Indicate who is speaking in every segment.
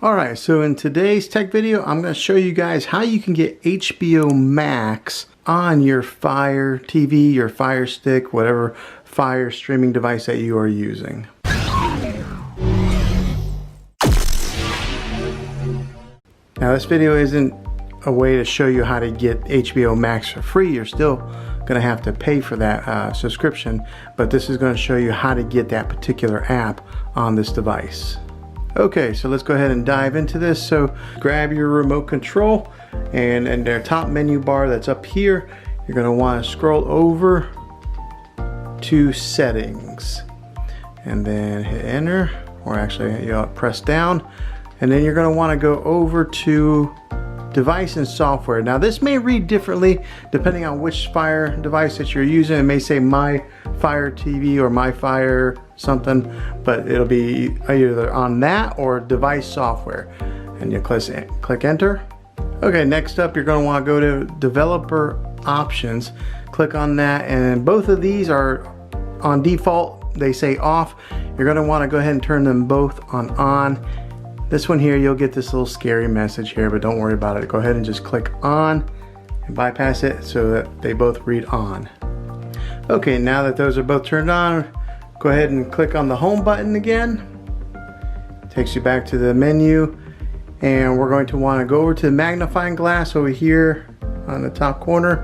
Speaker 1: Alright, so in today's tech video, I'm going to show you guys how you can get HBO Max on your Fire TV, your Fire Stick, whatever Fire streaming device that you are using. Now this video isn't a way to show you how to get HBO Max for free. You're still going to have to pay for that subscription, but this is going to show you how to get that particular app on this device. Okay, so let's go ahead and dive into this. So grab your remote control, and in their top menu bar that's up here, you're going to want to scroll over to settings and then hit enter, or actually you'll press down, and then you're going to want to go over to device and software. Now this may read differently depending on which Fire device that you're using. It may say my Fire TV or my Fire something, but it'll be either on that or device software, and you click enter. Okay, next up you're going to want to go to developer options, click on that, and both of these are on default, they say off. You're going to want to go ahead and turn them both on. This one here, you'll get this little scary message here, but don't worry about it. Go ahead and just click on and bypass it so that they both read on. Okay, now that those are both turned on, go ahead and click on the home button again. Takes you back to the menu, and we're going to want to go over to the magnifying glass over here on the top corner,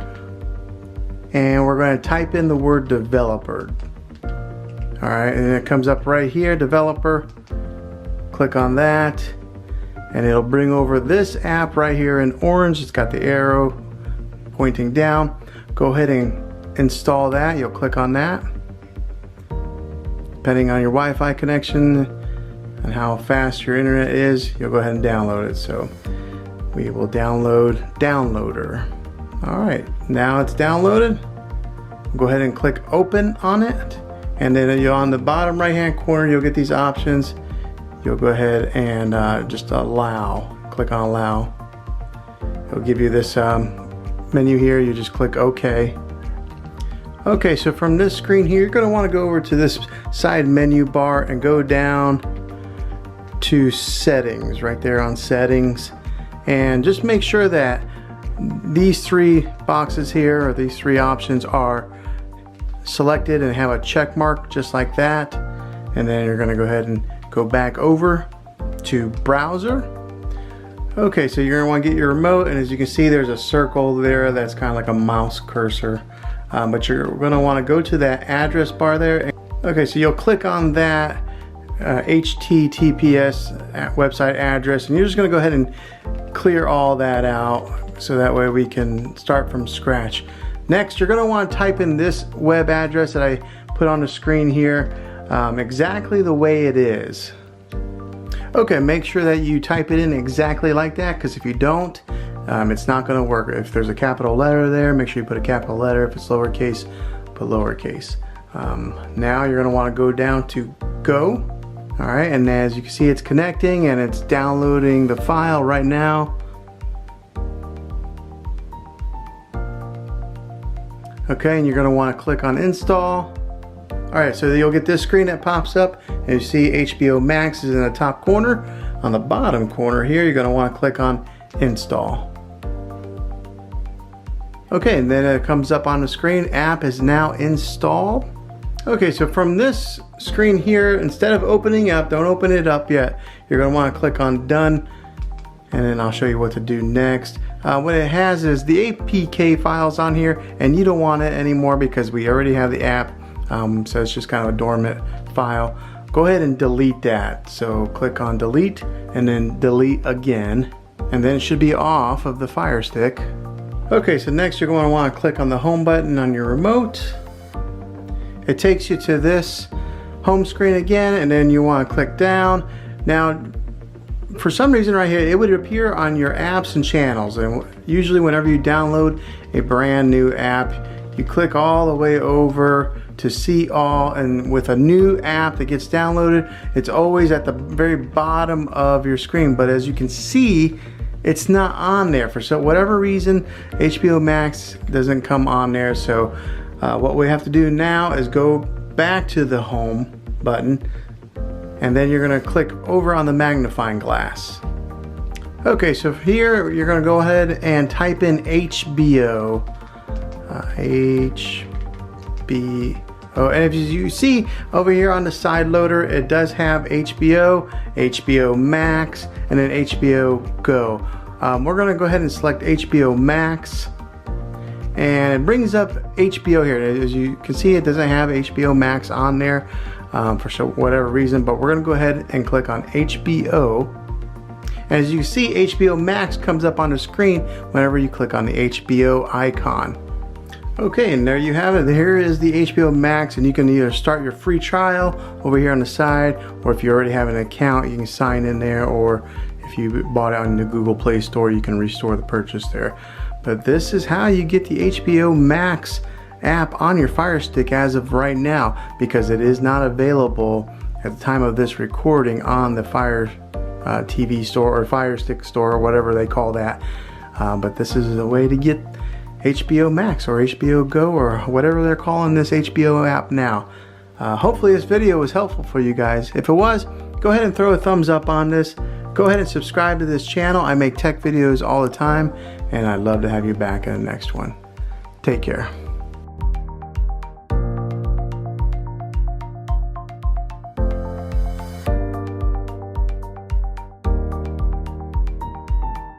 Speaker 1: and we're going to type in the word developer. All right, and it comes up right here, developer. Click on that, and it'll bring over this app right here in orange. It's got the arrow pointing down. Go ahead and install that. You'll click on that. Depending on your Wi-Fi connection and how fast your internet is, you'll go ahead and download it. So we will download Downloader. All right, now it's downloaded. Go ahead and click open on it, and then you're on the bottom right hand corner, you'll get these options. You'll go ahead and just allow, click on allow. It'll give you this menu here. You just click OK. Okay, so from this screen here, you're going to want to go over to this side menu bar and go down to settings, right there on settings, and just make sure that these three boxes here, or these three options, are selected and have a check mark just like that. And then you're going to go ahead and go back over to browser. Okay, so you're going to want to get your remote, and as you can see, there's a circle there that's kind of like a mouse cursor, but you're going to want to go to that address bar there. Okay, so you'll click on that HTTPS website address, and you're just going to go ahead and clear all that out so that way we can start from scratch. Next, you're going to want to type in this web address that I put on the screen here, exactly the way it is. Okay, make sure that you type it in exactly like that, because if you don't, it's not going to work. If there's a capital letter there, make sure you put a capital letter. If it's lowercase, put lowercase. Now you're going to want to go down to go. All right, and as you can see, it's connecting and it's downloading the file right now. Okay, and you're going to want to click on install. Alright, so you'll get this screen that pops up, and you see HBO Max is in the top corner. On the bottom corner here, you're going to want to click on install. Okay, and then it comes up on the screen, app is now installed. Okay, so from this screen here, instead of opening up, don't open it up yet, you're going to want to click on done, and then I'll show you what to do next. What it has is the APK files on here, and you don't want it anymore because we already have the app. So it's just kind of a dormant file. Go ahead and delete that. So click on delete and then delete again, and then it should be off of the Fire Stick. Okay, so next you're going to want to click on the home button on your remote. It takes you to this home screen again, and then you want to click down. Now for some reason right here, it would appear on your apps and channels, and usually whenever you download a brand new app, you click all the way over to see all, and with a new app that gets downloaded, it's always at the very bottom of your screen. But as you can see, it's not on there for whatever reason. HBO Max doesn't come on there. So what we have to do now is go back to the home button, and then you're going to click over on the magnifying glass. Okay, so here you're going to go ahead and type in HBO. HBO. And if you see over here on the side loader, it does have HBO, HBO Max, and then HBO Go. We're going to go ahead and select HBO Max. And it brings up HBO here. As you can see, it doesn't have HBO Max on there for whatever reason, but we're going to go ahead and click on HBO. And as you see, HBO Max comes up on the screen whenever you click on the HBO icon. Okay, and there you have it. Here is the HBO Max, and you can either start your free trial over here on the side, or if you already have an account, you can sign in there, or if you bought it on the Google Play Store, you can restore the purchase there. But this is how you get the HBO Max app on your Firestick as of right now, because it is not available at the time of this recording on the Fire TV store or Firestick store or whatever they call that. But this is a way to get HBO Max or HBO Go or whatever they're calling this HBO app now. Hopefully this video was helpful for you guys. If it was, go ahead and throw a thumbs up on this. Go ahead and subscribe to this channel. I make tech videos all the time, and I'd love to have you back in the next one. Take care.